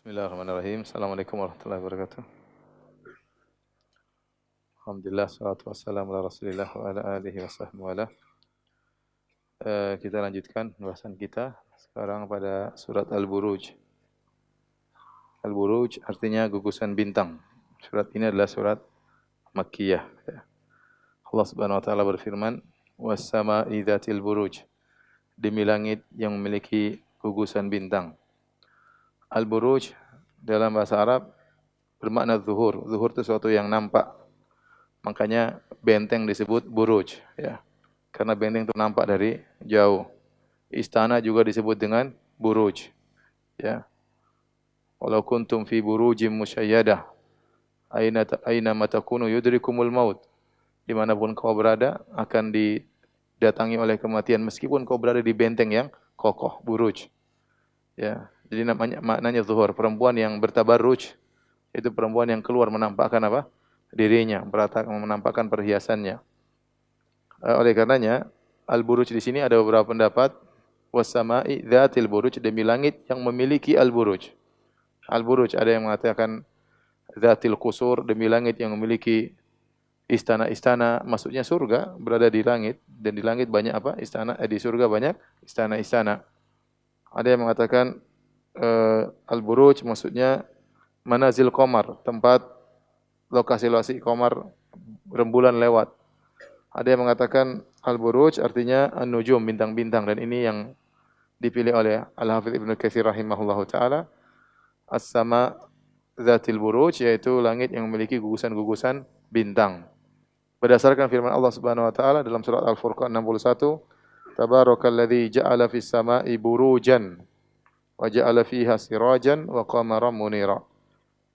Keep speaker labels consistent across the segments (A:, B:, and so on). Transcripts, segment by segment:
A: Bismillahirrahmanirrahim. Assalamualaikum warahmatullahi wabarakatuh. Alhamdulillah, salatu wassalamu ala rasulillah wa ala alihi wa sahbihi wa ala. Kita lanjutkan pembahasan kita sekarang pada surat Al-Buruj. Al-Buruj artinya gugusan bintang. Surat ini adalah surat Makkiyah. Allah Subhanahu wa taala berfirman, "Was-sama'i dzatil buruj." Demi langit yang memiliki gugusan bintang. Al-Buruj dalam bahasa Arab bermakna zuhur. Zuhur itu sesuatu yang nampak. Makanya benteng disebut buruj, ya. Karena benteng itu nampak dari jauh. Istana juga disebut dengan buruj, ya. Walau kuntum fi burujim musyayyadah, aina matakunu yudrikumul maut. Dimanapun kau berada akan didatangi oleh kematian meskipun kau berada di benteng yang kokoh, buruj. Ya, jadi maknanya zuhur, perempuan yang bertabarruj itu perempuan yang keluar menampakkan apa? Dirinya, menampakkan perhiasannya. Oleh karenanya, al-buruj di sini ada beberapa pendapat. Was-sama'i dzatil buruj, demi langit yang memiliki al-buruj. Al-buruj ada yang mengatakan dzatil qusur, demi langit yang memiliki istana-istana, maksudnya surga berada di langit, dan di langit banyak apa? Istana, di surga banyak istana-istana. Ada yang mengatakan al-buruj maksudnya manazil qamar, tempat lokasi-lokasi qamar, rembulan lewat. Ada yang mengatakan al-buruj artinya an-nujum, bintang-bintang, dan ini yang dipilih oleh Al-Hafidz Ibnu Katsir rahimahullahu taala. As-sama dzatil buruj, yaitu langit yang memiliki gugusan-gugusan bintang. Berdasarkan firman Allah Subhanahu wa taala dalam surat Al-Furqan 61, Tabarakalladzi ja'ala fis sama'i burujan wa ja'ala fiha sirajan wa qamaran munira.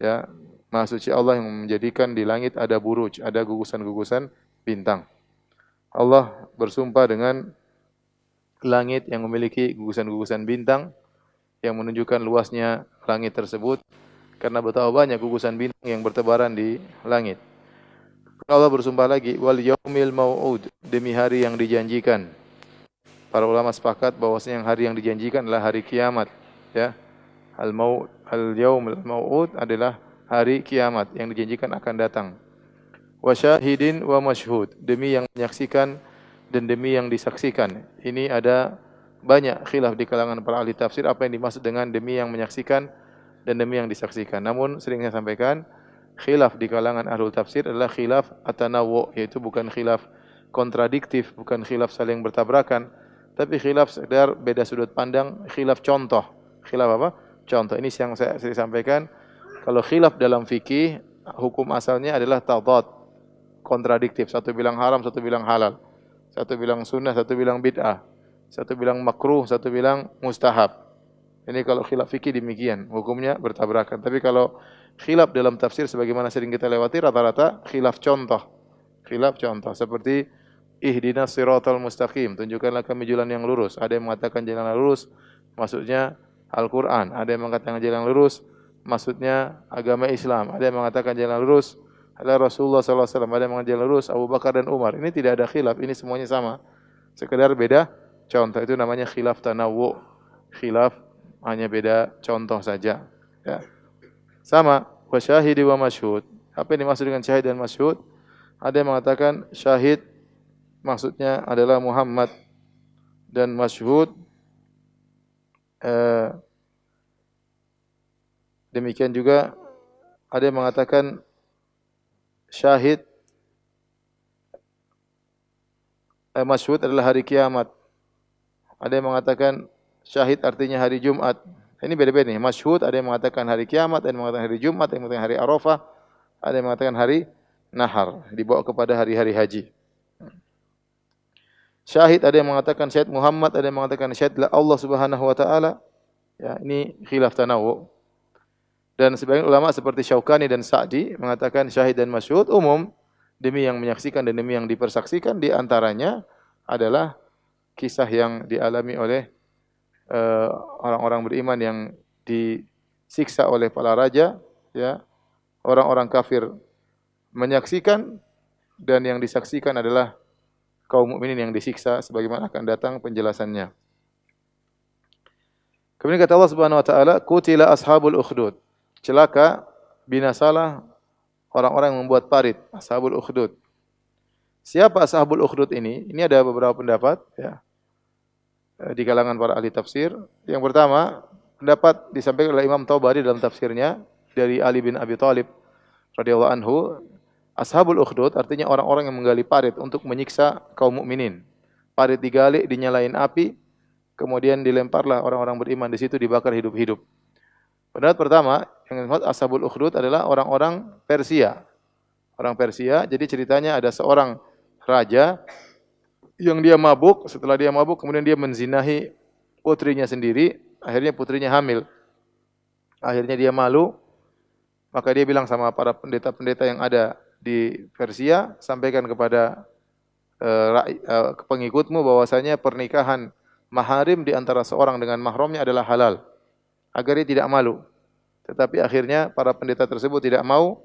A: Ya, Maha suci Allah yang menjadikan di langit ada buruj, ada gugusan-gugusan bintang. Allah bersumpah dengan langit yang memiliki gugusan-gugusan bintang yang menunjukkan luasnya langit tersebut karena betapa banyak gugusan bintang yang bertebaran di langit. Allah bersumpah lagi, wal yaumil mau'ud, demi hari yang dijanjikan. Para ulama sepakat bahwasanya hari yang dijanjikan adalah hari kiamat, ya. Al-yaumul mau'ud adalah hari kiamat yang dijanjikan akan datang. Wa syahidin wa masyhud, demi yang menyaksikan dan demi yang disaksikan. Ini ada banyak khilaf di kalangan para ahli tafsir apa yang dimaksud dengan demi yang menyaksikan dan demi yang disaksikan. Namun sering saya sampaikan, khilaf di kalangan ahlul tafsir adalah khilaf at-tanawwu', yaitu bukan khilaf kontradiktif, bukan khilaf saling bertabrakan, tapi khilaf sekedar beda sudut pandang, khilaf contoh. Khilaf apa? Contoh. Ini yang saya sampaikan. Kalau khilaf dalam fikih, hukum asalnya adalah tadad, kontradiktif. Satu bilang haram, satu bilang halal. Satu bilang sunnah, satu bilang bid'ah. Satu bilang makruh, satu bilang mustahab. Ini kalau khilaf fikih demikian, hukumnya bertabrakan. Tapi kalau khilaf dalam tafsir sebagaimana sering kita lewati, rata-rata khilaf contoh. Khilaf contoh seperti ihdinas siratal mustaqim, tunjukkanlah kami jalan yang lurus. Ada yang mengatakan jalan yang lurus maksudnya Al-Qur'an, ada yang mengatakan jalan lurus maksudnya agama Islam, ada yang mengatakan jalan lurus adalah Rasulullah sallallahu alaihi wasallam, ada yang mengatakan jalan lurus Abu Bakar dan Umar. Ini tidak ada khilaf, ini semuanya sama. Sekedar beda contoh, itu namanya khilaf tanawwu. Khilaf hanya beda contoh saja, ya. Sama wa syahidi wa masyhud. Apa yang dimaksud dengan syahid dan masyhud? Ada yang mengatakan syahid maksudnya adalah Muhammad, dan masyhud demikian juga ada yang mengatakan syahid masyhud adalah hari kiamat. Ada yang mengatakan syahid artinya hari Jumat. Ini beda-beda nih. Masyhud ada yang mengatakan hari kiamat, ada yang mengatakan hari Jumat, ada yang mengatakan hari Arafah, ada yang mengatakan hari Nahar, dibawa kepada hari-hari haji. Syahid ada yang mengatakan syahid Muhammad, ada yang mengatakan syahid Allah Subhanahu wa taala. Ya, ini khilaf tanawwu. Dan sebagian ulama seperti Syaukani dan Sa'di mengatakan syahid dan masyhud umum, demi yang menyaksikan dan demi yang dipersaksikan. Di antaranya adalah kisah yang dialami oleh orang-orang beriman yang disiksa oleh para raja, ya. Orang-orang kafir menyaksikan dan yang disaksikan adalah kaum mukminin yang disiksa, sebagaimana akan datang penjelasannya. Kemudian kata Allah Subhanahu wa taala, "Qutila ashabul ukhdud." Celaka, binasalah orang-orang yang membuat parit, ashabul ukhdud. Siapa ashabul ukhdud ini? Ini ada beberapa pendapat ya di kalangan para ahli tafsir. Yang pertama, pendapat disampaikan oleh Imam Tabari dalam tafsirnya dari Ali bin Abi Thalib radhiyallahu anhu, ashabul ukhdud artinya orang-orang yang menggali parit untuk menyiksa kaum mukminin. Parit digali, dinyalain api, kemudian dilemparlah orang-orang beriman di situ dibakar hidup-hidup. Pendapat pertama yang disebut ashabul ukhdud adalah orang-orang Persia. Orang Persia, jadi ceritanya ada seorang raja yang dia mabuk, setelah dia mabuk kemudian dia menzinahi putrinya sendiri, akhirnya putrinya hamil. Akhirnya dia malu, maka dia bilang sama para pendeta-pendeta yang ada di Persia, sampaikan kepada pengikutmu bahwasanya pernikahan maharim di antara seorang dengan mahramnya adalah halal, agar dia tidak malu. Tetapi akhirnya para pendeta tersebut tidak mau,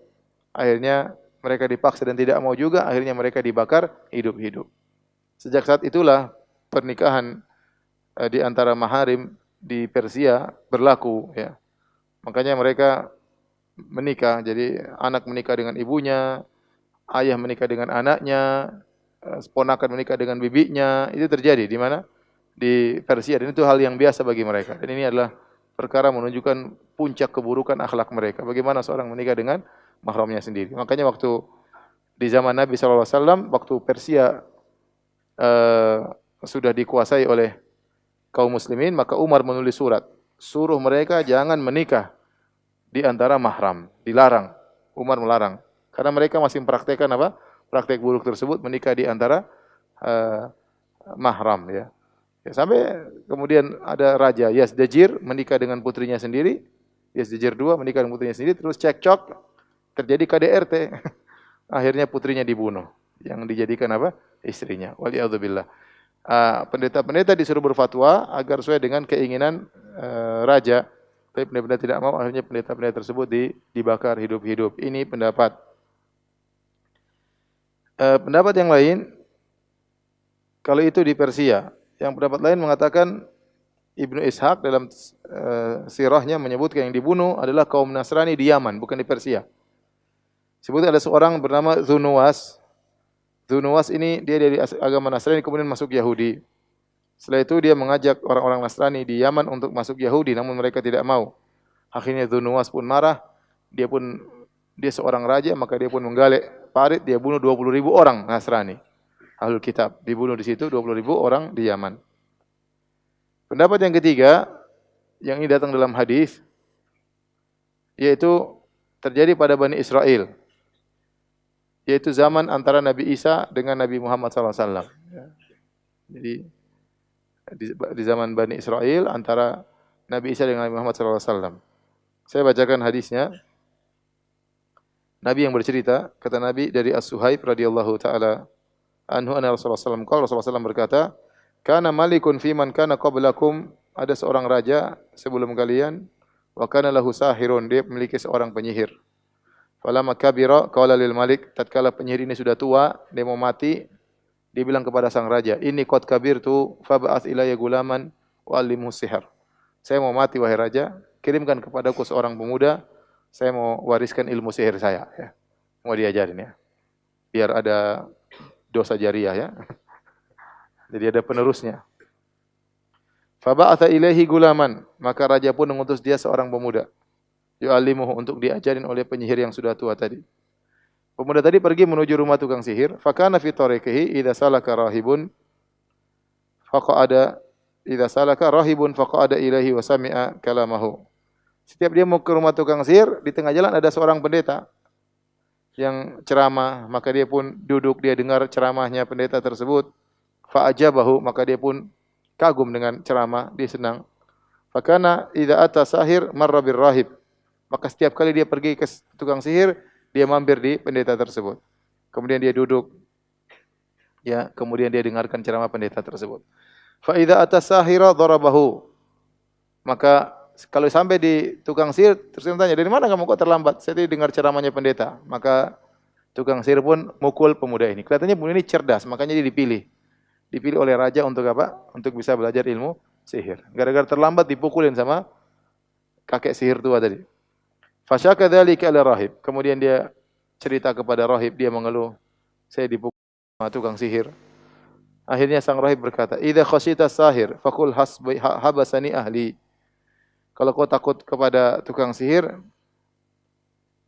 A: akhirnya mereka dipaksa dan tidak mau juga, akhirnya mereka dibakar hidup-hidup. Sejak saat itulah pernikahan di antara maharim di Persia berlaku ya. Makanya mereka menikah, jadi anak menikah dengan ibunya, ayah menikah dengan anaknya, ponakan menikah dengan bibinya, itu terjadi di mana? Di Persia, dan itu hal yang biasa bagi mereka. Dan ini adalah perkara menunjukkan puncak keburukan akhlak mereka. Bagaimana seorang menikah dengan mahramnya sendiri. Makanya waktu di zaman Nabi SAW, waktu Persia sudah dikuasai oleh kaum muslimin, maka Umar menulis surat, suruh mereka jangan menikah di antara mahram, dilarang. Umar melarang. Karena mereka masih mempraktekkan apa? Praktek buruk tersebut, menikah di antara mahram ya. Ya, sampai kemudian ada raja Yazdajir menikah dengan putrinya sendiri, Yazdajir II menikah dengan putrinya sendiri, terus cekcok, terjadi KDRT. Akhirnya putrinya dibunuh, yang dijadikan apa? Istrinya. Waliyadzubillah. Pendeta-pendeta disuruh berfatwa agar sesuai dengan keinginan raja. Tapi pendeta tidak mau, akhirnya pendeta-pendeta tersebut dibakar hidup-hidup. Ini pendapat. Pendapat yang lain, kalau itu di Persia. Yang pendapat lain mengatakan Ibnu Ishaq dalam sirahnya menyebutkan yang dibunuh adalah kaum Nasrani di Yaman, bukan di Persia. Sebut ada seorang bernama Zunuwas. Zunuwas ini dia dari agama Nasrani kemudian masuk Yahudi. Setelah itu dia mengajak orang-orang Nasrani di Yaman untuk masuk Yahudi, namun mereka tidak mau. Akhirnya Zunuwas pun marah, dia seorang raja, maka dia pun menggalak parit, dia bunuh 20.000 orang Nasrani. Ahlul Kitab dibunuh di situ 20.000 orang di Yaman. Pendapat yang ketiga yang ini datang dalam hadis yaitu terjadi pada Bani Israel. Yaitu zaman antara Nabi Isa dengan Nabi Muhammad SAW. Jadi di zaman Bani Israel antara Nabi Isa dengan Nabi Muhammad SAW. Saya bacakan hadisnya. Nabi yang bercerita, kata Nabi dari As-Suhaib radhiyallahu taala anhu anna Rasulullah SAW, Rasulullah SAW berkata, kana malikun fiman kana qablakum, ada seorang raja sebelum kalian, wa kana lahu sahirun, dia memiliki seorang penyihir. Falamma kabira qala lil malik, tatkala penyihir ini sudah tua, dia mau mati, dia bilang kepada sang raja, inni qad kabirtu fab'ats ilayya gulaman wa allimhu sihr. Saya mau mati wahai raja, kirimkan kepadaku seorang pemuda, saya mau wariskan ilmu sihir saya ya. Mau diajarin ya. Biar ada dosa jariah ya. Jadi ada penerusnya. Fab'atsa ilaihi gulaman, maka raja pun mengutus dia seorang pemuda. Yu'allimuhu, untuk diajarin oleh penyihir yang sudah tua tadi. Pemuda tadi pergi menuju rumah tukang sihir. Fakana fi tariqihi idza salaka rahibun faqa'ada ilaihi wa sami'a kalamahu. Setiap dia mau ke rumah tukang sihir, di tengah jalan ada seorang pendeta yang ceramah, maka dia pun duduk, dia dengar ceramahnya pendeta tersebut. Fa'ajabahu, maka dia pun kagum dengan ceramah, dia senang. Fakana idza ata sahir marra bir rahib. Maka setiap kali dia pergi ke tukang sihir, dia mampir di pendeta tersebut. Kemudian dia duduk. Ya, kemudian dia dengarkan ceramah pendeta tersebut. Fa idza ata sahira darabahu. Maka kalau sampai di tukang sihir, terus dia tanya, "Dari mana kamu kok terlambat?" Saya tadi dengar ceramahnya pendeta. Maka tukang sihir pun mukul pemuda ini. Kelihatannya pemuda ini cerdas, makanya dia dipilih. Dipilih oleh raja untuk apa? Untuk bisa belajar ilmu sihir. Gara-gara terlambat dipukulin sama kakek sihir tua tadi. Fasyaka dzalika ila rahib. Kemudian dia cerita kepada rahib, dia mengeluh, saya dipukul sama tukang sihir. Akhirnya sang rahib berkata, "Idza khasyita sahir faqul habasani ahli." Kalau kau takut kepada tukang sihir,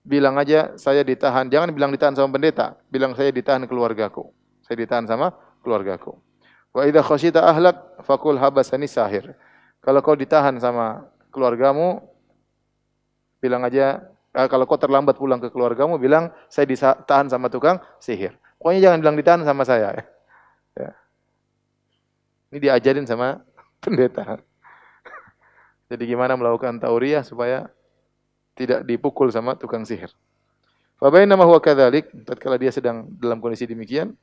A: bilang aja saya ditahan. Jangan bilang ditahan sama pendeta, bilang saya ditahan keluargaku. Saya ditahan sama keluargaku. Wa idza khasyita ahlak faqul habasani sahir. Kalau kau ditahan sama keluargamu, bilang aja kalau kau terlambat pulang ke keluargamu, bilang saya ditahan sama tukang sihir. Pokoknya jangan bilang ditahan sama saya. Ya. Ini diajarin sama pendeta. Jadi gimana melakukan tauriyah supaya tidak dipukul sama tukang sihir. Fa bainama huwa kadzalik, tatkala dia sedang dalam kondisi demikian,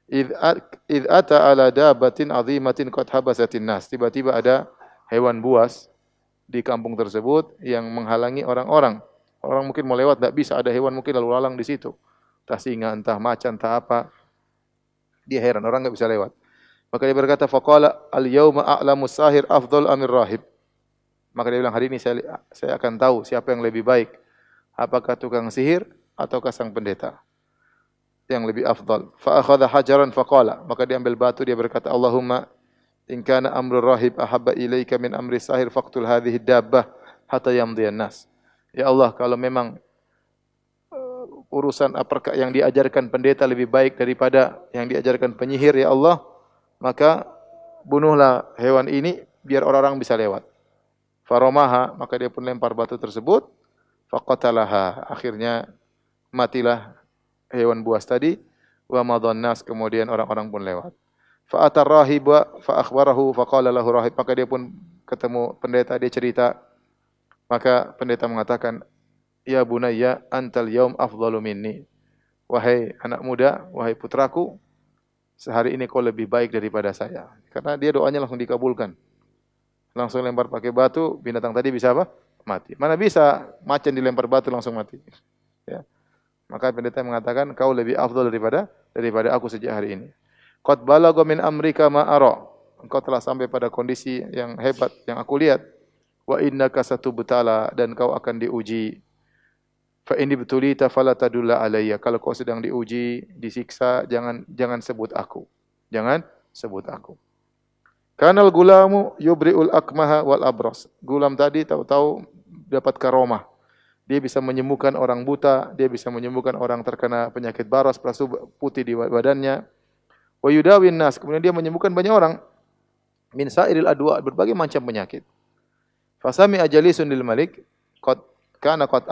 A: id ata ala dabatin azimatin qad habasatin nas. Tiba-tiba ada hewan buas di kampung tersebut yang menghalangi orang-orang. Orang mungkin mau lewat, tidak bisa, ada hewan mungkin lalu lalang di situ. Entah singa, entah macan, entah apa. Dia heran, orang enggak bisa lewat. Maka dia berkata, faqala al-yauma a'lamu sahir afdal amir rahib. Maka dia bilang, hari ini saya akan tahu siapa yang lebih baik. Apakah tukang sihir ataukah sang pendeta? Yang lebih afdal. Fa akhadha hajaran faqala. Maka dia ambil batu, dia berkata, Allahumma in kana amru rahib ahabba ilaika min amri sahir faqtul hadhihi dabbah hatta yamdiyan nas. Ya Allah, kalau memang urusan apakah yang diajarkan pendeta lebih baik daripada yang diajarkan penyihir, ya Allah, maka bunuhlah hewan ini biar orang-orang bisa lewat. Faromaha, maka dia pun lempar batu tersebut. Faqatalaha, akhirnya matilah hewan buas tadi. Wa madhan nas, kemudian orang-orang pun lewat. Fa'atar rahiba fa akhbarahu faqala lahu rahib, maka dia pun ketemu pendeta, dia cerita. Maka pendeta mengatakan, ya bunayya antal yaum afdalu minni. Wahai anak muda, wahai putraku, sehari ini kau lebih baik daripada saya. Karena dia doanya langsung dikabulkan. Langsung lempar pakai batu, binatang tadi bisa apa? Mati. Mana bisa macan dilempar batu langsung mati. Ya. Maka pendeta mengatakan, kau lebih afdal daripada aku sejak hari ini. Qad balagha min amrika ma ara. Engkau telah sampai pada kondisi yang hebat yang aku lihat. Wa innaka satubtala, dan kau akan diuji. Fa in ibtulita fala tadulla alayya. Kalau kau sedang diuji, disiksa, jangan sebut aku. Jangan sebut aku. Kanal gulamu yubriul akmaha wal abras. Gulam tadi tahu-tahu dapat karomah. Dia bisa menyembuhkan orang buta, dia bisa menyembuhkan orang terkena penyakit baras, perasu putih di badannya. Wa yudawin nas, kemudian dia menyembuhkan banyak orang. Min sairil adwa, berbagai macam penyakit. Fasami ajalisun lil malik, qad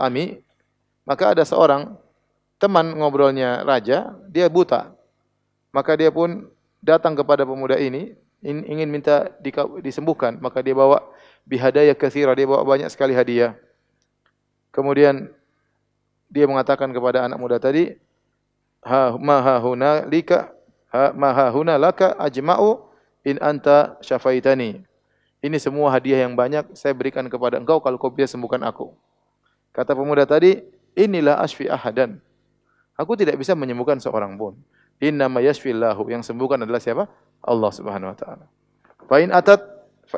A: ami, maka ada seorang teman ngobrolnya raja, dia buta. Maka dia pun datang kepada pemuda ini, ingin minta disembuhkan, maka dia bawa bihadaya katsira, dia bawa banyak sekali hadiah. Kemudian dia mengatakan kepada anak muda tadi, ma huna laka ajma'u in anta syafaitani. Ini semua hadiah yang banyak saya berikan kepada engkau kalau kau bisa sembuhkan aku. Kata pemuda tadi, inilah asfi ahadan. Aku tidak bisa menyembuhkan seorang pun. Innama yashfillahu, yang sembuhkan adalah siapa? Allah Subhanahu wa taala. Fa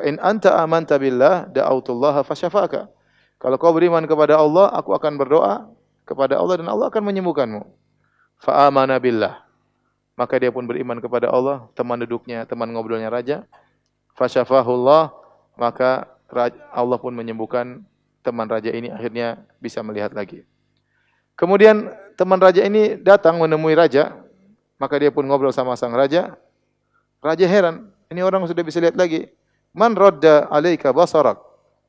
A: in anta amanta billah da'autullaha fasyafaka. Kalau kau beriman kepada Allah, aku akan berdoa kepada Allah dan Allah akan menyembuhkanmu. Fa amana billah. Maka dia pun beriman kepada Allah, teman duduknya, teman ngobrolnya raja. Fasyafahullah, maka Allah pun menyembuhkan teman raja ini, akhirnya bisa melihat lagi. Kemudian teman raja ini datang menemui raja, maka dia pun ngobrol sama sang raja. Raja heran, ini orang sudah bisa lihat lagi. Man radda alaika basarak.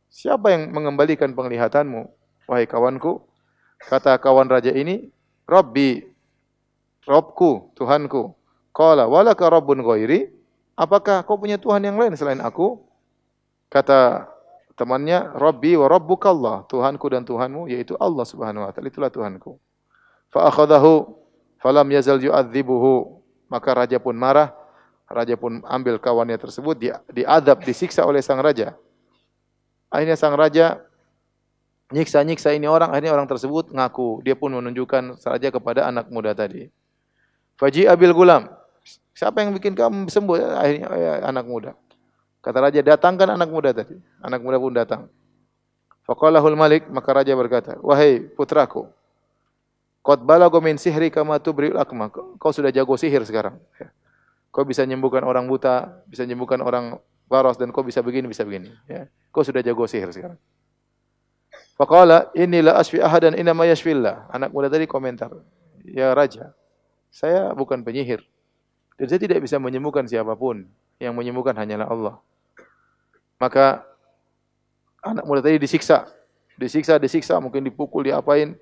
A: Siapa yang mengembalikan penglihatanmu, wahai kawanku? Kata kawan raja ini, Rabbi, Robku, Tuhanku. Qala walaka rabbun ghairi? Apakah kau punya Tuhan yang lain selain aku? Kata temannya, Rabbi wa rabbukallah. Tuhanku dan Tuhanmu yaitu Allah Subhanahu wa taala. Itulah Tuhanku. Fa akhadahu falam yazal yu'adzibuhu. Maka raja pun marah. Raja pun ambil kawannya tersebut, diadab, disiksa oleh sang raja. Akhirnya sang raja nyiksa ini orang, akhirnya orang tersebut ngaku. Dia pun menunjukkan saja kepada anak muda tadi. Faji abil gulam. Siapa yang bikin kamu sembuh? Akhirnya anak muda. Kata raja, datangkan anak muda tadi. Anak muda pun datang. Faqalahul malik, maka raja berkata, wahai putraku, qad balagha min sihri kama tubri'ul akma. Kau sudah jago sihir sekarang. Kau bisa menyembuhkan orang buta, bisa menyembuhkan orang baros, dan kau bisa begini, bisa begini. Ya. Kau sudah jago sihir sekarang. Faqala inni la asfi ahadan inma yashfillah. Anak muda tadi komentar, ya raja, saya bukan penyihir. Dan saya tidak bisa menyembuhkan siapapun. Yang menyembuhkan hanyalah Allah. Maka anak muda tadi disiksa, mungkin dipukul, diapain,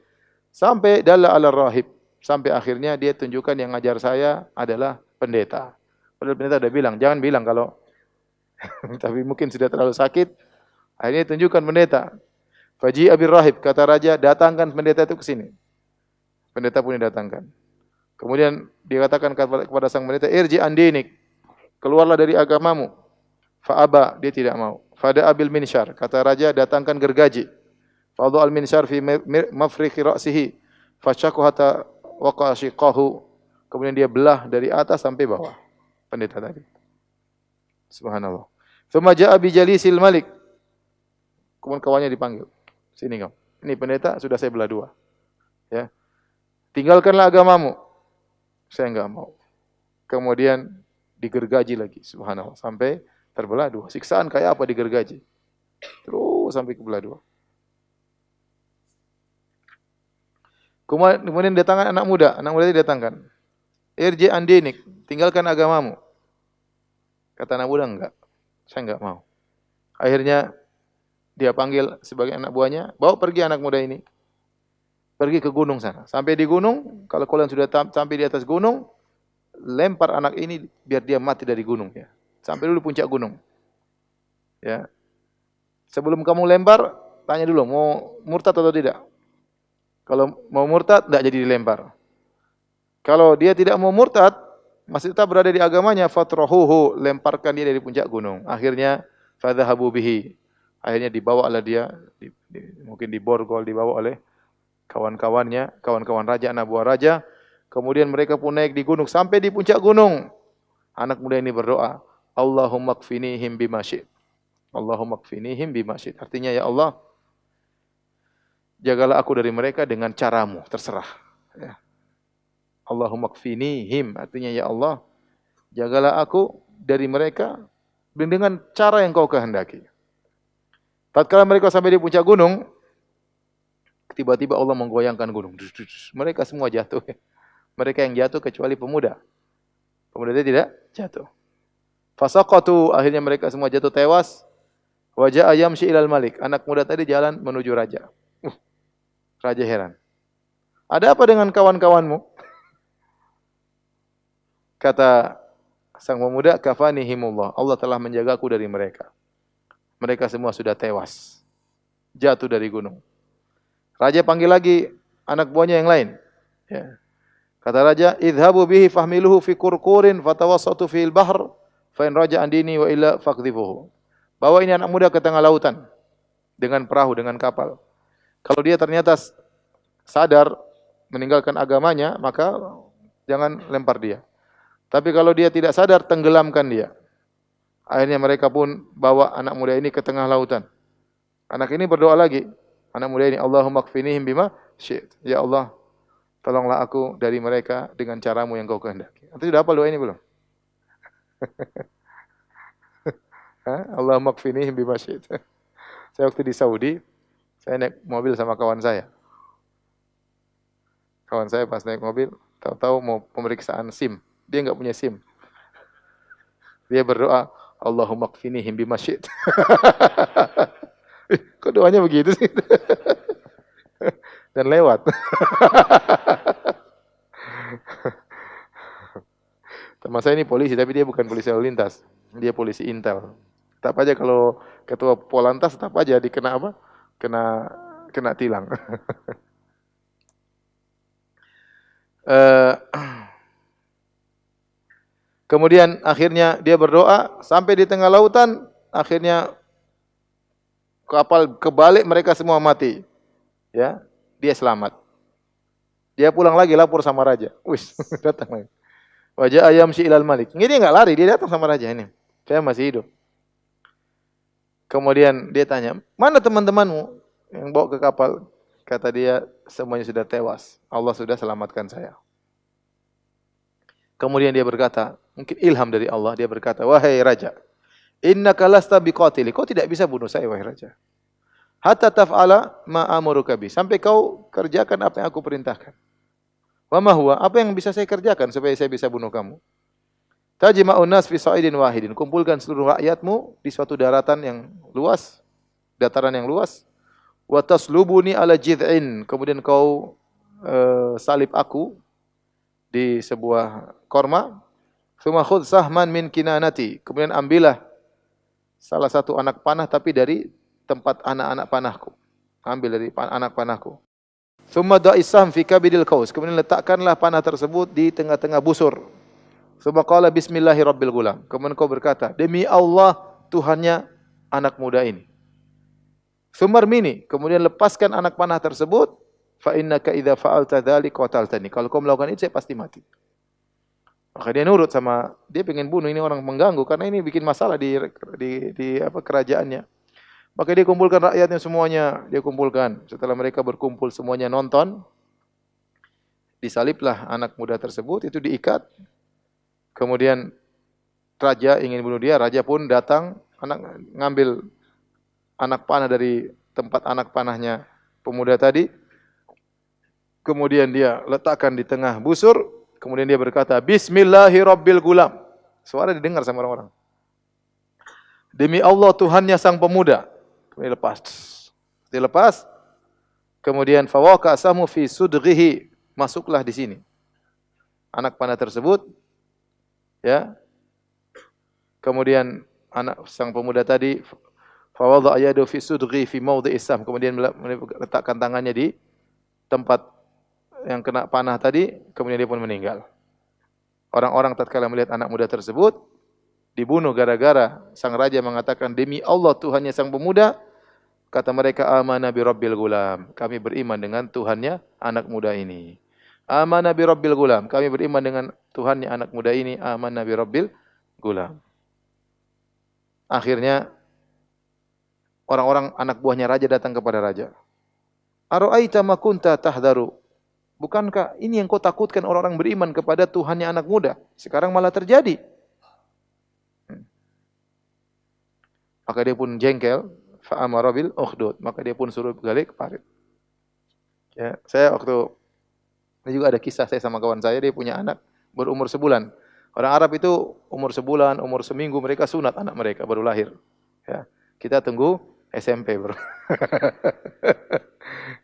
A: sampai dalla ala rahib, sampai akhirnya dia tunjukkan yang ngajar saya adalah pendeta. Padahal pendeta udah bilang, jangan bilang kalau tapi mungkin sudah terlalu sakit. Akhirnya tunjukkan pendeta. Faji abir rahib, kata raja, datangkan pendeta itu ke sini. Pendeta pun didatangkan. Kemudian dikatakan kepada sang pendeta, irji andinik, keluarlah dari agamamu. Fa'aba, dia tidak mau. Fada abil minsyar, kata raja, datangkan gergaji. Fadhu al minsyar fi mafriqi ra'sihi, fasyaku hatta waqa shiqahu. Kemudian dia belah dari atas sampai bawah. Pendeta tadi. Subhanallah. Thumma ja'a bi jalisil malik. Kemudian kawannya dipanggil. Sini kau. Ini pendeta sudah saya belah dua. Ya. Tinggalkanlah agamamu. Saya enggak mau. Kemudian digergaji lagi. Subhanallah. Sampai terbelah dua. Siksaan kayak apa digergaji? Terus sampai kebelah dua. Kemudian datangkan anak muda itu datangkan. Irji andinik, tinggalkan agamamu. Kata anak muda, enggak. Saya enggak mau. Akhirnya dia panggil sebagai anak buahnya, bawa pergi anak muda ini. Pergi ke gunung sana. Sampai di gunung, kalau kalian sudah sampai di atas gunung, lempar anak ini biar dia mati dari gunung ya. Sampai dulu puncak gunung. Ya. Sebelum kamu lempar, tanya dulu mau murtad atau tidak. Kalau mau murtad, tidak jadi dilempar. Kalau dia tidak mau murtad, masih tetap berada di agamanya, fatrahuhu, lemparkan dia dari puncak gunung. Akhirnya, fadhahabu bihi. Akhirnya dibawalah dia, mungkin diborgol, dibawa oleh kawan-kawannya, kawan-kawan raja, anak buah raja. Kemudian mereka pun naik di gunung, sampai di puncak gunung. Anak muda ini berdoa, Allahumma kfinihim bima syi'ta. Allahumma kfinihim bima syi'ta. Artinya, ya Allah, jagalah aku dari mereka dengan caramu, terserah. Ya. Allahumma kfinihim, artinya ya Allah, jagalah aku dari mereka dengan cara yang kau kehendaki. Tatkala mereka sampai di puncak gunung, tiba-tiba Allah menggoyangkan gunung. Mereka semua jatuh. Mereka yang jatuh kecuali pemuda. Pemuda dia tidak jatuh. Fasaqatu, akhirnya mereka semua jatuh tewas. Wa jaa yamshi ilal malik. Anak muda tadi jalan menuju raja. Raja heran. Ada apa dengan kawan-kawanmu? Kata sang pemuda, kafanihimullah. Allah telah menjagaku dari mereka. Mereka semua sudah tewas. Jatuh dari gunung. Raja panggil lagi anak buahnya yang lain. Ya. Kata raja, idhabu bihi fahmiluhu fi kurkurin fatawassatu fil bahr fa in raja andini wa illa faqdhifuhu. Bawa ini anak muda ke tengah lautan dengan perahu, dengan kapal. Kalau dia ternyata sadar meninggalkan agamanya, maka jangan lempar dia. Tapi kalau dia tidak sadar, tenggelamkan dia. Akhirnya mereka pun bawa anak muda ini ke tengah lautan. Anak ini berdoa lagi. Anak muda ini, Allahumma kfinihim bima syi'ta. Ya Allah, tolonglah aku dari mereka dengan caramu yang kau kehendaki. Nanti sudah hafal doa ini belum? Allahumma kfinihim bima syi'ta. Saya waktu di Saudi, saya naik mobil sama kawan saya. Kawan saya pas naik mobil, tahu-tahu mau pemeriksaan SIM. Dia enggak punya SIM. Dia berdoa, Allahumma kfinihim bima syi'ta. Kok doanya begitu sih? Dan lewat. Teman saya ini polisi, tapi dia bukan polisi lalu lintas. Dia polisi intel. Tetap aja kalau ketua Polantas, tetap aja dikena apa? Kena tilang. Kemudian akhirnya dia berdoa sampai di tengah lautan, akhirnya kapal kebalik, mereka semua mati. Ya, dia selamat. Dia pulang lagi lapor sama raja. Wis, datang lagi. Wajah ayam si ilal malik. Ini dia enggak lari, dia datang sama raja ini. Saya masih hidup. Kemudian dia tanya, mana teman-temanmu yang bawa ke kapal? Kata dia, semuanya sudah tewas. Allah sudah selamatkan saya. Kemudian dia berkata, mungkin ilham dari Allah, dia berkata, wahai raja, innaka lasta biqatili, kau tidak bisa bunuh saya, wahai raja. Hatta taf'ala ma amuruka bi, sampai kau kerjakan apa yang aku perintahkan. Wa ma huwa, apa yang bisa saya kerjakan supaya saya bisa bunuh kamu? Tajma'un nas fi sa'idin wahidin, kumpulkan seluruh rakyatmu di suatu daratan yang luas, dataran yang luas. Wa taslubuni ala jid'in, kemudian kau salib aku di sebuah korma. Tsumma khudh sahman min kinanati, kemudian ambillah salah satu anak panah tapi dari tempat anak-anak panahku. Ambil dari anak panahku. Tsumma da'isam fi kabidil qaus, kemudian letakkanlah panah tersebut di tengah-tengah busur. Tsumma qala bismillahirabbil gulam, kemudian kau berkata, demi Allah Tuhannya anak muda ini. Tsumma rmini, kemudian lepaskan anak panah tersebut, fa innaka idza fa'alta dzalika qataltani, kalau kau melakukan itu saya pasti mati. Maka dia nurut sama, dia pengen bunuh ini orang mengganggu karena ini bikin masalah di kerajaannya. Maka dia kumpulkan rakyatnya semuanya, dia kumpulkan. Setelah mereka berkumpul semuanya nonton, disaliblah anak muda tersebut, itu diikat. Kemudian raja ingin bunuh dia, raja pun datang, ngambil anak panah dari tempat anak panahnya pemuda tadi. Kemudian dia letakkan di tengah busur, kemudian dia berkata, bismillahirabbil gulam. Suara didengar sama orang-orang. Demi Allah Tuhannya sang pemuda. Kemudian lepas. Dilepas. Kemudian fawaqa samu fi sudghihi, masuklah di sini. Anak panah tersebut, ya. Kemudian anak sang pemuda tadi fawadha yadu fi sudghi fi mawdhi'is sam, kemudian letakkan tangannya di tempat yang kena panah tadi, kemudian dia pun meninggal. Orang-orang tatkala melihat anak muda tersebut dibunuh gara-gara sang raja mengatakan demi Allah Tuhannya sang pemuda, kata mereka amanna bi rabbil gulam, kami beriman dengan Tuhannya anak muda ini. Amanna bi rabbil gulam, kami beriman dengan Tuhannya anak muda ini. Amanna bi rabbil gulam. Akhirnya orang-orang anak buahnya raja datang kepada raja. Ara'aita ma kunta tahdharu, bukankah ini yang kau takutkan orang-orang beriman kepada Tuhannya anak muda? Sekarang malah terjadi. Maka dia pun jengkel, fa'amara bil ukhdud, maka dia pun suruh balik parit. Ya, saya waktu ini juga ada kisah saya sama kawan saya, dia punya anak berumur sebulan. Orang Arab itu umur sebulan, umur seminggu mereka sunat anak mereka baru lahir. Ya, kita tunggu SMP bro.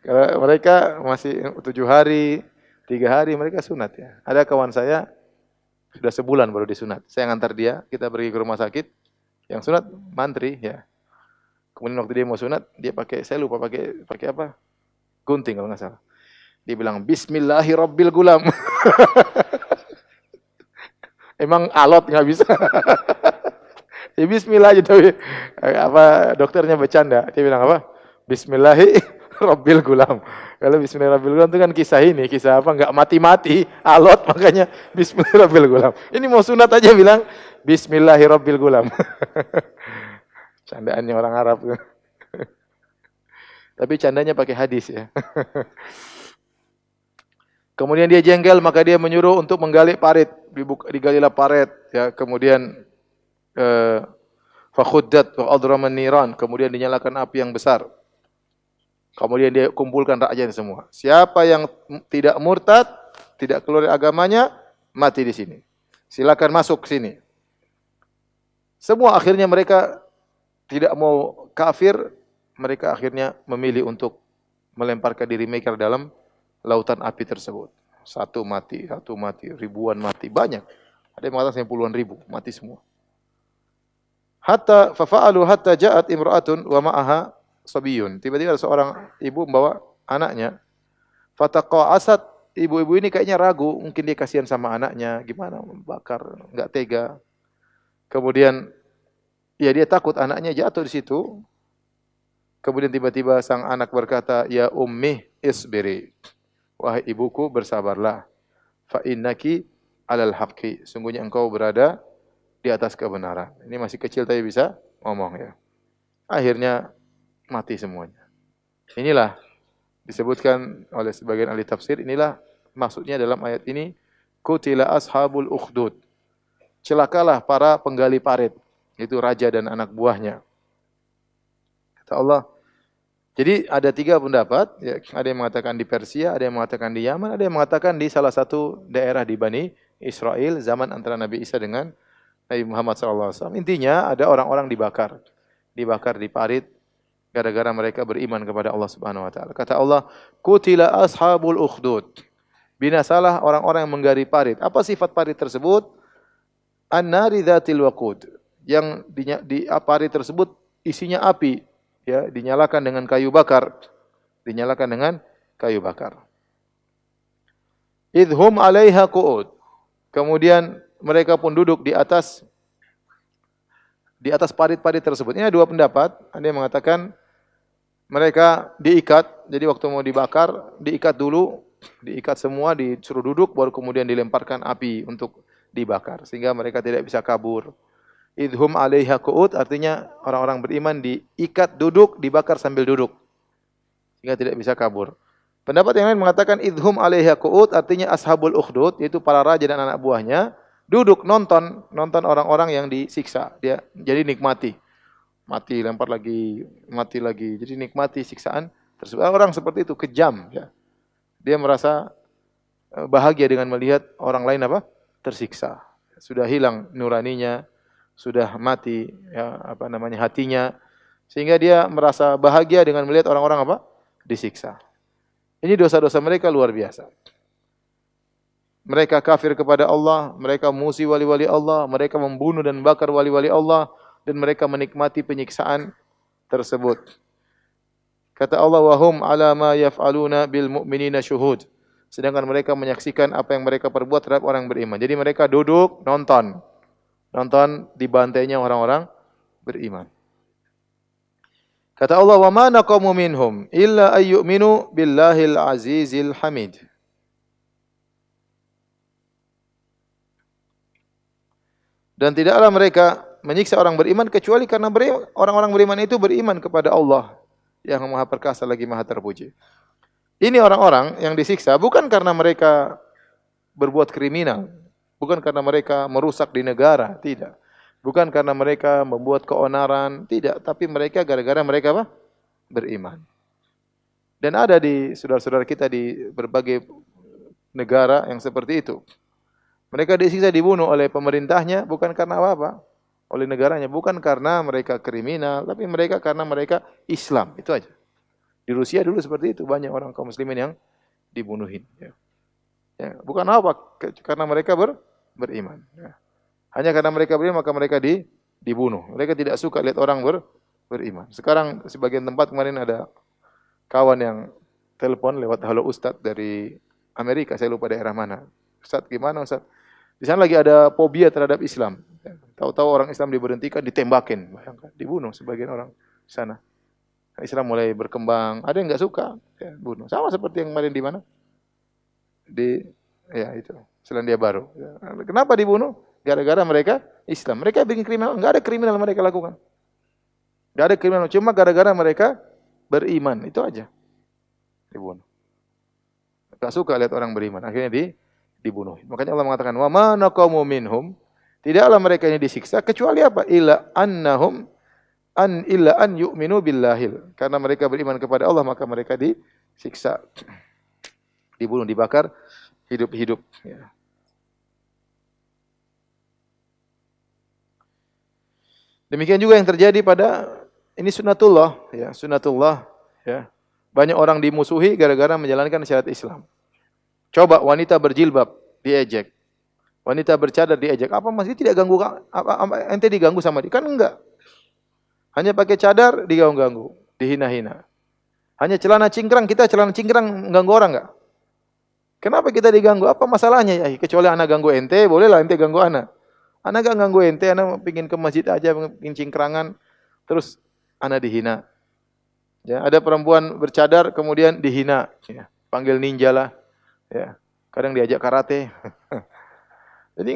A: Kalau mereka masih 7 hari, 3 hari mereka sunat ya. Ada kawan saya sudah sebulan baru disunat. Saya ngantar dia, kita pergi ke rumah sakit. Yang sunat mantri ya. Kemudian waktu dia mau sunat, dia pakai, saya lupa pakai apa? Gunting kalau nggak salah. Dia bilang bismillahirabbil gulam. Emang alot nggak bisa. Ya bismillah aja tapi apa dokternya bercanda. Dia bilang apa? Bismillahirabbil gulam. Kalau bismillahirabbil gulam itu kan kisah ini, kisah apa? Enggak mati-mati, alot makanya bismillahirabbil gulam. Ini mau sunat aja bilang bismillahirabbil gulam. Candaannya orang Arab. Tapi candanya pakai hadis ya. Kemudian dia jengkel, maka dia menyuruh untuk menggali parit. Digalilah parit ya, kemudian fakhuddat wa adraman niran, kemudian dinyalakan api yang besar. Kemudian dia kumpulkan rakyatnya semua. Siapa yang tidak murtad, tidak keluar dari agamanya, mati di sini. Silakan masuk ke sini. Semua akhirnya mereka tidak mau kafir, mereka akhirnya memilih untuk melemparkan diri mereka dalam lautan api tersebut. Satu mati, ribuan mati, banyak. Ada yang mengatakan puluhan ribu, mati semua. Hatta fafa'alu hatta ja'at imra'atun wa ma'aha sabiyun. Tiba-tiba ada seorang ibu membawa anaknya. Fataqa'asat, ibu-ibu ini kayaknya ragu, mungkin dia kasihan sama anaknya, gimana membakar, enggak tega. Kemudian ya dia takut anaknya jatuh di situ. Kemudian tiba-tiba sang anak berkata, "Ya ummi isbiri." Wahai ibuku, bersabarlah. Fa innaki 'alal haqqi. Sungguhnya engkau berada di atas kebenaran. Ini masih kecil tapi bisa ngomong ya. akhirnya mati semuanya. Inilah disebutkan oleh sebagian ahli tafsir, inilah maksudnya dalam ayat ini, qutila ashabul ukhdud. Celakalah para penggali parit, itu raja dan anak buahnya. Kata Allah, jadi ada 3 pendapat, ya, ada yang mengatakan di Persia, ada yang mengatakan di Yaman, ada yang mengatakan di salah satu daerah di Bani Israel zaman antara Nabi Isa dengan Nabi Muhammad SAW. Intinya ada orang-orang dibakar di parit gara-gara mereka beriman kepada Allah Subhanahu Wa Taala. Kata Allah, qutila ashabul ukhdud. Binasalah orang-orang yang menggali parit. Apa sifat parit tersebut? An-nari dzatil waqud. Yang di parit tersebut isinya api, ya, dinyalakan dengan kayu bakar. Dinyalakan dengan kayu bakar. Idhum 'alaiha qu'ud. Kemudian mereka pun duduk di atas parit-parit tersebut. Ini ada 2 pendapat. Ada yang mengatakan mereka diikat, jadi waktu mau dibakar, diikat dulu, diikat semua, disuruh duduk, baru kemudian dilemparkan api untuk dibakar, sehingga mereka tidak bisa kabur. Idhum 'alaiha qu'ud, artinya orang-orang beriman diikat duduk, dibakar sambil duduk, sehingga tidak bisa kabur. Pendapat yang lain mengatakan idhum 'alaiha qu'ud, artinya ashabul ukhdud, yaitu para raja dan anak buahnya, duduk nonton orang-orang yang disiksa. Dia jadi nikmati. Mati, lempar lagi, mati lagi. Jadi nikmati siksaan tersebut. Orang seperti itu kejam, ya. Dia merasa bahagia dengan melihat orang lain apa? Tersiksa. Sudah hilang nuraninya, sudah mati, ya, hatinya, sehingga dia merasa bahagia dengan melihat orang-orang apa? Disiksa. Ini dosa-dosa mereka luar biasa. Mereka kafir kepada Allah, mereka musuh wali-wali Allah, mereka membunuh dan bakar wali-wali Allah, dan mereka menikmati penyiksaan tersebut. Kata Allah, wa hum 'ala ma yaf'aluna bil mu'minina syuhud. Sedangkan mereka menyaksikan apa yang mereka perbuat terhadap orang beriman. Jadi mereka duduk nonton dibantainya orang-orang beriman. Kata Allah, wa ma naqamu minhum illa ayyuminu billahil azizil hamid. Dan tidaklah mereka menyiksa orang beriman kecuali karena orang-orang beriman itu beriman kepada Allah yang Maha Perkasa lagi Maha Terpuji. Ini orang-orang yang disiksa bukan karena mereka berbuat kriminal, bukan karena mereka merusak di negara, tidak. Bukan karena mereka membuat keonaran, tidak, tapi mereka gara-gara mereka apa? Beriman. Dan ada di saudara-saudara kita di berbagai negara yang seperti itu. Mereka disiksa, dibunuh oleh pemerintahnya bukan karena apa-apa, oleh negaranya, bukan karena mereka kriminal, tapi mereka karena mereka Islam, itu aja. Di Rusia dulu seperti itu, banyak orang kaum muslimin yang dibunuhin. Ya. Ya, bukan apa, karena mereka beriman. Ya. Hanya karena mereka beriman maka mereka dibunuh. Mereka tidak suka lihat orang beriman. Sekarang sebagian tempat kemarin ada kawan yang telepon lewat halo Ustadz dari Amerika, saya lupa daerah mana. Ustadz gimana Ustadz? Di sana lagi ada fobia terhadap Islam. Tahu-tahu orang Islam diberhentikan, ditembakin, bayangkan, dibunuh sebagian orang di sana. Islam mulai berkembang, ada yang nggak suka, ya, bunuh. Sama seperti yang kemarin di mana? Itu Selandia Baru. Ya. Kenapa dibunuh? Gara-gara mereka Islam. Mereka bikin kriminal, nggak ada kriminal mereka lakukan. Nggak ada kriminal, cuma gara-gara mereka beriman, itu aja. Dibunuh. Nggak suka lihat orang beriman, akhirnya dibunuh. Makanya Allah mengatakan, wa ma naqamu minhum, tidaklah mereka ini disiksa kecuali apa? Illa an yu'minu billahil. Karena mereka beriman kepada Allah maka mereka disiksa, dibunuh, dibakar hidup-hidup. Ya. Demikian juga yang terjadi pada ini sunnatullah, ya, sunnatullah, ya. Banyak orang dimusuhi gara-gara menjalankan syariat Islam. Coba wanita berjilbab diejek, wanita bercadar diejek. Apa masih tidak ganggu? Ente diganggu sama dia? Kan enggak. Hanya pakai cadar diganggu, dihina-hina. Hanya celana cingkrang, kita celana cingkrang ganggu orang enggak? Kenapa kita diganggu? Apa masalahnya? Ya, kecuali anak ganggu ente, bolehlah ente ganggu anak. Anak enggak ganggu ente, anak pingin ke masjid aja, pingin cingkrangan, terus anak dihina. Ya, ada perempuan bercadar kemudian dihina, ya, panggil ninja lah. Ya, kadang diajak karate. Jadi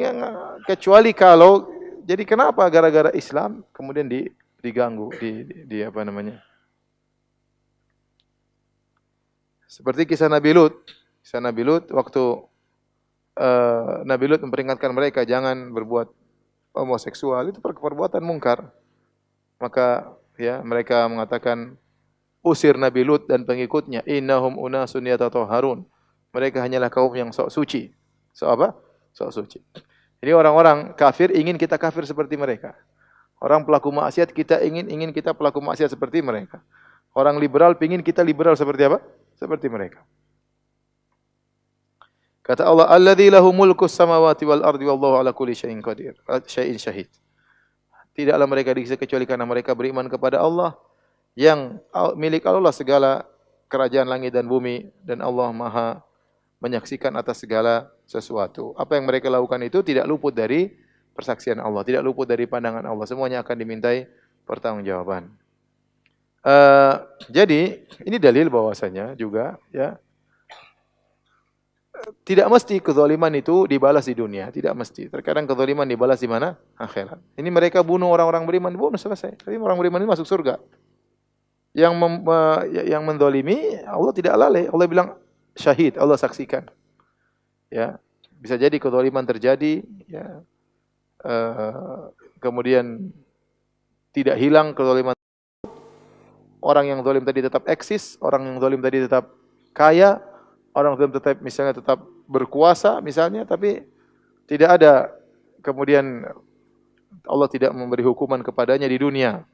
A: kecuali kalau, jadi kenapa gara-gara Islam kemudian diganggu, di apa namanya? Seperti kisah Nabi Lut. Kisah Nabi Lut waktu Nabi Lut memperingatkan mereka jangan berbuat homoseksual, itu perbuatan mungkar. Maka ya mereka mengatakan usir Nabi Lut dan pengikutnya, innahum unasun yatatahharun. Mereka hanyalah kaum yang sok suci. Sok apa? Sok suci. Jadi orang-orang kafir ingin kita kafir seperti mereka. Orang pelaku maksiat kita ingin kita pelaku maksiat seperti mereka. Orang liberal pingin kita liberal seperti apa? Seperti mereka. Kata Allah, alladzi lahu mulkus samawati wal ardi wallahu ala kulli syai'in qadir. Syai'in syahid. Tidaklah mereka disiksa kecuali karena mereka beriman kepada Allah yang milik Allah segala kerajaan langit dan bumi dan Allah Maha menyaksikan atas segala sesuatu. Apa yang mereka lakukan itu tidak luput dari persaksian Allah, tidak luput dari pandangan Allah. Semuanya akan dimintai pertanggungjawaban. Jadi ini dalil bahwasanya juga ya tidak mesti kezaliman itu dibalas di dunia, tidak mesti. Terkadang kezaliman dibalas di mana? Akhirat. Ini mereka bunuh orang-orang beriman, dibunuh selesai. Tapi orang beriman ini masuk surga. Yang mendolimi Allah tidak lalai. Allah bilang syahid, Allah saksikan. Ya, bisa jadi kezaliman terjadi. Ya, kemudian tidak hilang kezaliman. Orang yang zalim tadi tetap eksis, orang yang zalim tadi tetap kaya, orang zalim tetap berkuasa misalnya, tapi tidak ada kemudian Allah tidak memberi hukuman kepadanya di dunia.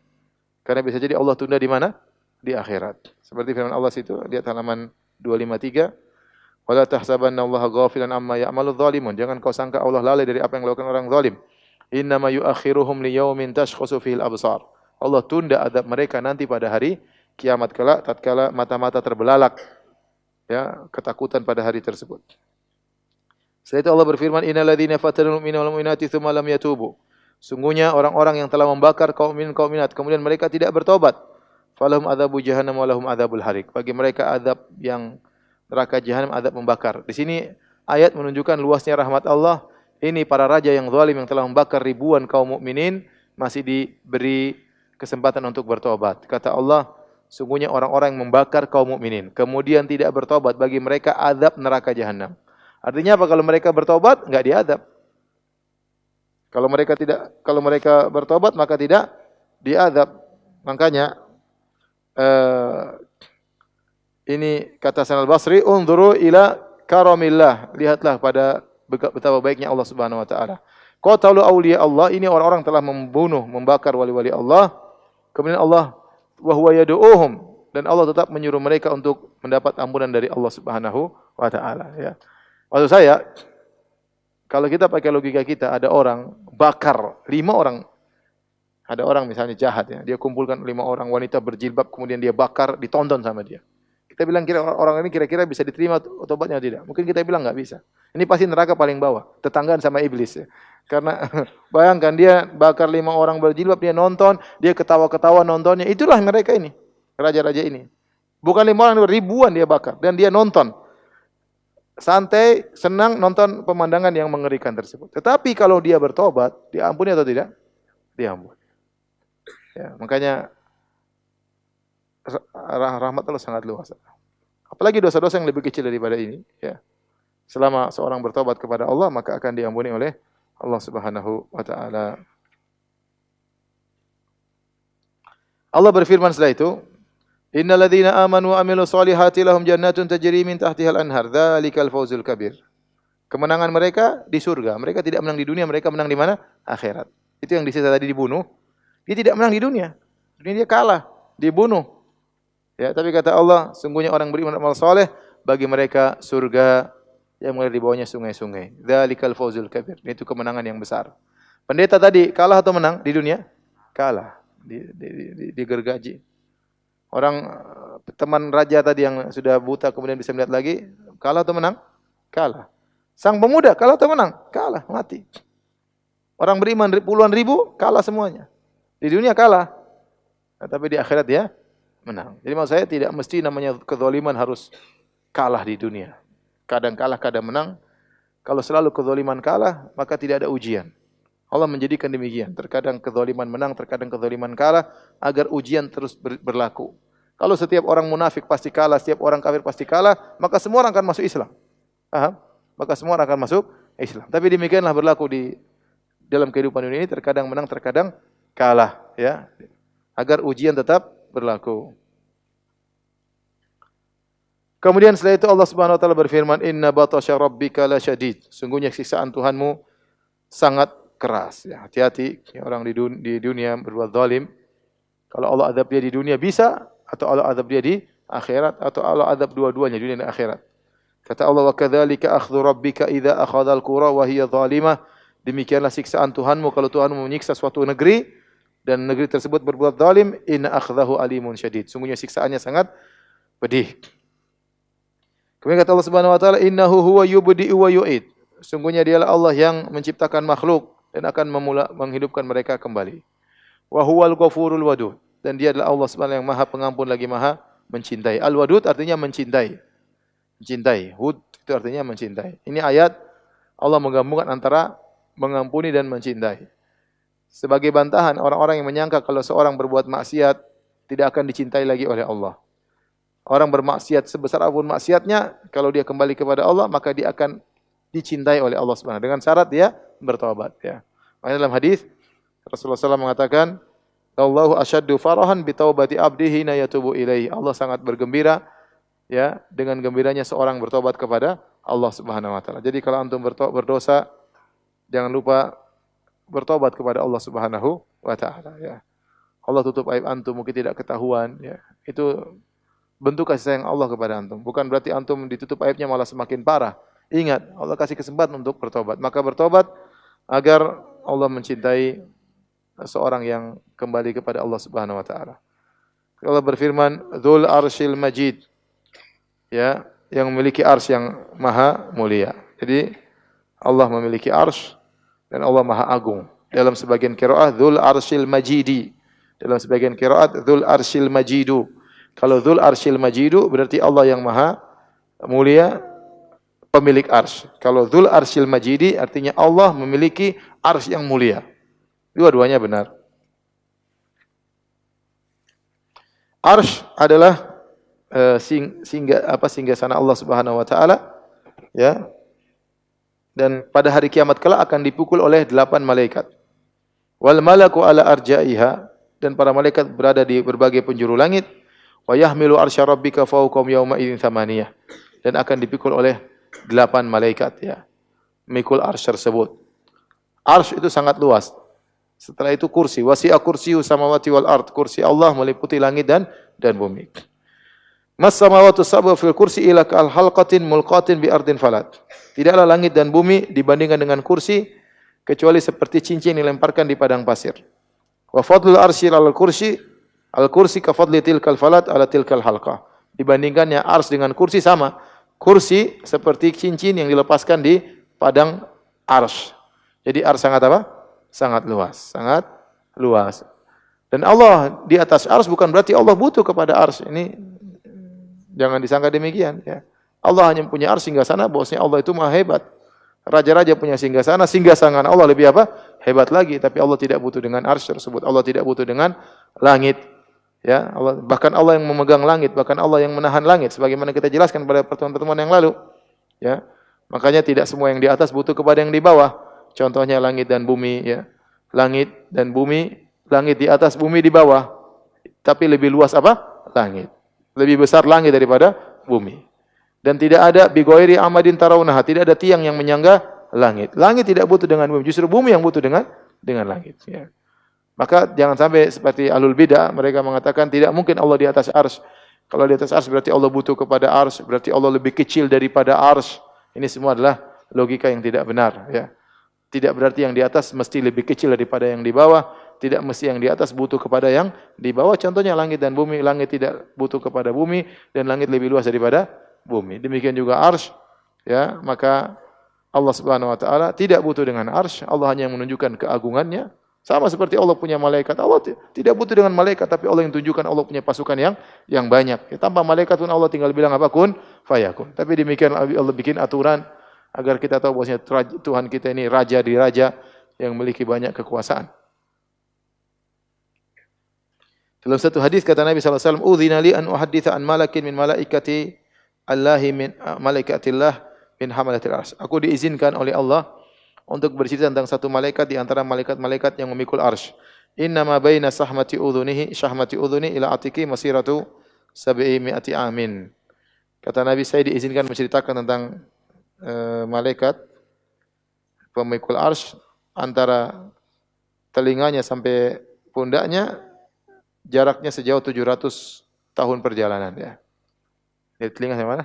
A: Karena bisa jadi Allah tunda di mana? Di akhirat. Seperti firman Allah situ, lihat halaman 253. Wala tahsabannallaha ghafilan amma ya'maludz zalimun. Jangan kau sangka Allah lalai dari apa yang dilakukan orang zalim. Innama yu'akhiruhum liyaumin tashkhasu fihil absar. Allah tunda adab mereka nanti pada hari kiamat kelak tatkala mata-mata terbelalak. Ya, ketakutan pada hari tersebut. Setelah itu Allah berfirman, innal ladzina fatanul mu'minina wal mu'minati tsumma lam yatubu. Sungguhnya orang-orang yang telah membakar kaum mukmin kaum mukminat kemudian mereka tidak bertobat, falahum adzabu jahannam wa lahum adzabul harik. Bagi mereka azab yang neraka jahanam, azab membakar. Di sini ayat menunjukkan luasnya rahmat Allah. Ini para raja yang zalim yang telah membakar ribuan kaum mukminin masih diberi kesempatan untuk bertobat. Kata Allah, sungguhnya orang-orang yang membakar kaum mukminin kemudian tidak bertobat, bagi mereka azab neraka jahanam. Artinya apa? Kalau mereka bertobat enggak diazab. Kalau mereka bertobat maka tidak diazab. Makanya ini kata Hasan al-Basri, unzuru ila karamillah. Lihatlah pada betapa baiknya Allah Subhanahu wa taala. Qatalu awliya Allah, ini orang-orang telah membunuh, membakar wali-wali Allah. Kemudian Allah wa huwa yad'uuhum, dan Allah tetap menyuruh mereka untuk mendapat ampunan dari Allah Subhanahu wa taala, ya. Maksud saya, kalau kita pakai logika kita, ada orang bakar 5 orang. Ada orang misalnya jahat ya, dia kumpulkan 5 orang wanita berjilbab, kemudian dia bakar, ditonton sama dia. Kita bilang orang ini kira-kira bisa diterima tobatnya atau tidak? Mungkin kita bilang enggak bisa. Ini pasti neraka paling bawah, tetanggaan sama iblis ya. Karena bayangkan dia bakar 5 orang berjilbab, dia nonton, dia ketawa-ketawa nontonnya. Itulah mereka ini, raja-raja ini. Bukan 5 orang, ribuan dia bakar dan dia nonton. Santai, senang nonton pemandangan yang mengerikan tersebut. Tetapi kalau dia bertobat, diampuni atau tidak? Diampuni. Ya, makanya rahmat Allah sangat luas. Apalagi dosa-dosa yang lebih kecil daripada ini, ya. Selama seorang bertobat kepada Allah, maka akan diampuni oleh Allah Subhanahu wa taala. Allah berfirman setelah itu, innal ladzina amanu wa amilus solihati lahum jannatun tajri min tahtihal anhar, dzalikal fawzul kabir. Kemenangan mereka di surga. Mereka tidak menang di dunia, mereka menang di mana? Akhirat. Itu yang disita tadi dibunuh. Dia tidak menang di dunia. Dunia dia kalah, dibunuh. Ya, tapi kata Allah, sungguhnya orang beriman amal soleh, bagi mereka surga yang mengalir di bawahnya sungai-sungai. Dzalikal fawzul kabir. Itu kemenangan yang besar. Pendeta tadi kalah atau menang di dunia? Kalah. Digergaji. Orang teman raja tadi yang sudah buta kemudian bisa melihat lagi, kalah atau menang? Kalah. Sang pemuda kalah atau menang? Kalah, mati. Orang beriman puluhan ribu kalah semuanya. Di dunia kalah. Nah, tapi di akhirat dia menang. Jadi maksud saya tidak mesti namanya kezaliman harus kalah di dunia. Kadang kalah, kadang menang. Kalau selalu kezaliman kalah, maka tidak ada ujian. Allah menjadikan demikian. Terkadang kezaliman menang, terkadang kezaliman kalah agar ujian terus berlaku. Kalau setiap orang munafik pasti kalah, setiap orang kafir pasti kalah, maka semua orang akan masuk Islam. Paham? Maka semua orang akan masuk Islam. Tapi demikianlah berlaku di dalam kehidupan dunia ini, terkadang menang, terkadang kalah, ya. Agar ujian tetap berlaku. Kemudian setelah itu Allah Subhanahu wa taala berfirman, "Inna batasya rabbika lasyadid." Sungguhnya siksaan Tuhanmu sangat keras. Ya, hati-hati orang di dunia berbuat zalim. Kalau Allah azab dia di dunia bisa, atau Allah azab dia di akhirat, atau Allah azab dua-duanya dunia dan akhirat. Kata Allah, "Wa kadzalika akhdhu rabbika idza akhadhal qura wa hiya zalimah." Demikianlah siksaan Tuhanmu kalau Tuhanmu menyiksa suatu negeri dan negeri tersebut berbuat zalim, inna akhdahu alimun syadid. Sungguhnya siksaannya sangat pedih. Kemudian kata Allah Subhanahu wa taala, innahu huwa yubdi'u wa yu'id. Sungguhnya dialah Allah yang menciptakan makhluk dan akan menghidupkan mereka kembali. Wa huwal ghafurul wadud. Dan dia adalah Allah Subhanahu yang Maha Pengampun lagi Maha mencintai. Al-Wadud artinya mencintai. Mencintai. Hud itu artinya mencintai. Ini ayat Allah menggabungkan antara mengampuni dan mencintai. Sebagai bantahan orang-orang yang menyangka kalau seorang berbuat maksiat tidak akan dicintai lagi oleh Allah. Orang bermaksiat sebesar apapun maksiatnya, kalau dia kembali kepada Allah maka dia akan dicintai oleh Allah Subhanahu dengan syarat dia bertobat, ya. Makanya dalam hadis Rasulullah SAW mengatakan, "Allahu asyaddu farahan bi taubati abdihi na yatubu ilaihi." Allah sangat bergembira, ya, dengan gembiranya seorang bertobat kepada Allah Subhanahu wa taala. Jadi kalau antum berdosa, jangan lupa bertobat kepada Allah Subhanahu wa taala, ya. Allah tutup aib antum mungkin tidak ketahuan, ya. Itu bentuk kasih sayang Allah kepada antum. Bukan berarti antum ditutup aibnya malah semakin parah. Ingat, Allah kasih kesempatan untuk bertobat. Maka bertobat agar Allah mencintai seorang yang kembali kepada Allah Subhanahu wa taala. Allah berfirman, "Dzul Arsyil Majid." Ya, yang memiliki arsy yang maha mulia. Jadi Allah memiliki arsy dan Allah maha agung. Dalam sebagian qiraat Dzul Arsyil Majidi. Dalam sebagian qiraat Dzul Arsyil Majidu. Kalau Dzul Arsyil Majidu berarti Allah yang maha mulia, pemilik arsy. Kalau Dzul Arsyil Majidi artinya Allah memiliki arsy yang mulia. Dua-duanya benar. Arsy adalah singgasana Allah Subhanahu wa taala, ya. Dan pada hari kiamat kelak akan dipukul oleh 8 malaikat. Wal malaku ala arja'iha, dan para malaikat berada di berbagai penjuru langit. Wa yahmilu arsya rabbika fawqahum yawma idzin thamaniyah, dan akan dipikul oleh 8 malaikat, ya. Mikul arsy tersebut. Arsy itu sangat luas. Setelah itu kursi, wasi'a kursiyyu samawati wal ard. Kursi Allah meliputi langit dan bumi. Mas samawati sab'u fil kursi ila kal halqatin mulqatin bi ardin falat. Tidaklah langit dan bumi dibandingkan dengan kursi kecuali seperti cincin yang dilemparkan di padang pasir. Wa fadlul arsy al kursi ka fadli tilkal falat ala tilkal halqah. Dibandingkannya arsy dengan kursi sama. Kursi seperti cincin yang dilepaskan di padang arsy. Jadi arsy sangat apa? Sangat luas, sangat luas. Dan Allah di atas arsy bukan berarti Allah butuh kepada arsy. Ini jangan disangka demikian, ya. Allah hanya punya arsy singgasana, bahwasanya Allah itu maha hebat. Raja-raja punya singgasana, singgasana Allah lebih apa? Hebat lagi, tapi Allah tidak butuh dengan arsy tersebut. Allah tidak butuh dengan langit. Ya, Allah, bahkan Allah yang memegang langit, bahkan Allah yang menahan langit sebagaimana kita jelaskan pada pertemuan-pertemuan yang lalu. Ya. Makanya tidak semua yang di atas butuh kepada yang di bawah. Contohnya langit dan bumi, ya. Langit dan bumi, langit di atas, bumi di bawah. Tapi lebih luas apa? Langit. Lebih besar langit daripada bumi. Dan tidak ada bighairi amadin tarawunaha, tidak ada tiang yang menyangga langit. Langit tidak butuh dengan bumi, justru bumi yang butuh dengan langit, ya. Maka jangan sampai seperti ahlul bidah, mereka mengatakan tidak mungkin Allah di atas arsy. Kalau di atas arsy berarti Allah butuh kepada arsy, berarti Allah lebih kecil daripada arsy. Ini semua adalah logika yang tidak benar, ya. Tidak berarti yang di atas mesti lebih kecil daripada yang di bawah. Tidak mesti yang di atas butuh kepada yang di bawah. Contohnya langit dan bumi. Langit tidak butuh kepada bumi dan langit lebih luas daripada bumi. Demikian juga arsy, ya. Maka Allah Subhanahu wa taala tidak butuh dengan arsy. Allah hanya menunjukkan keagungannya. Sama seperti Allah punya malaikat. Allah tidak butuh dengan malaikat, tapi Allah yang tunjukkan Allah punya pasukan yang banyak. Ya, tanpa malaikat pun Allah tinggal bilang apa? Kun fayakun. Tapi demikian Allah bikin aturan agar kita tahu bahwasanya Tuhan kita ini raja di raja, yang memiliki banyak kekuasaan. Dalam satu hadis kata Nabi SAW, "Udzina li an uhadditsa an malakin min malaikati Allahi min malaikatillah min hamalatil arsy." Aku diizinkan oleh Allah untuk bercerita tentang satu malaikat di antara malaikat-malaikat yang memikul arsy. Inna ma baina syahmati udhuni ila atiki masiratu sab'i mi'ati amin. Kata Nabi, saya diizinkan menceritakan tentang malaikat pemikul arsy antara telinganya sampai pundaknya jaraknya sejauh 700 tahun perjalanan ya. Dari telinga sampai mana?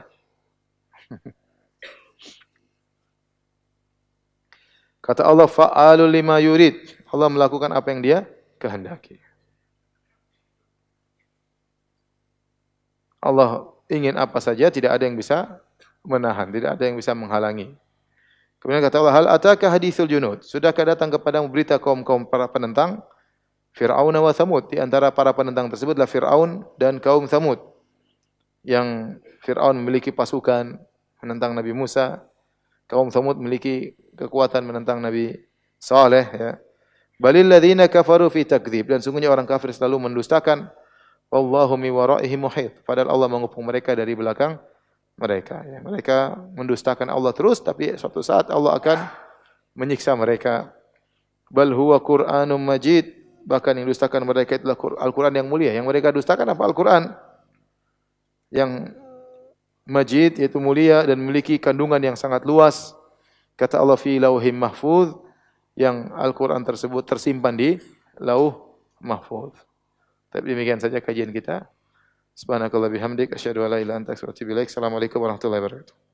A: Kata Allah, fa'alul lima yurid. Allah melakukan apa yang Dia kehendaki. Allah ingin apa saja, tidak ada yang bisa menahan, tidak ada yang bisa menghalangi. Kemudian kata Allah, hal ataka hadithul junud. Sudahkah datang kepadamu berita kaum-kaum para penentang? Fir'aun wa Thamud. Di antara para penentang tersebut adalah Fir'aun dan kaum Thamud. Yang Fir'aun memiliki pasukan menentang Nabi Musa. Kaum Thamud memiliki kekuatan menentang Nabi Saleh. Ya. Balil ladzina kafaru fi takdzib. Dan sungguhnya orang kafir selalu mendustakan. Wallahu mi waraihim muhit. Padahal Allah mengepung mereka dari belakang mereka. Ya. Mereka mendustakan Allah terus, tapi suatu saat Allah akan menyiksa mereka. Bal huwa Qur'anum majid. Bahkan yang dustakan mereka itulah Al-Quran yang mulia. Yang mereka dustakan apa? Al-Quran. Yang majid, yaitu mulia dan memiliki kandungan yang sangat luas. Kata Allah, fi lauhim mahfuz. Yang Al-Quran tersebut tersimpan di lauh mahfuz. Tapi demikian saja kajian kita. Subhanakallah bihamdik. Asyhadu an la ilaha illa anta astaghfiruka wa atubu ilaik. Assalamualaikum warahmatullahi wabarakatuh.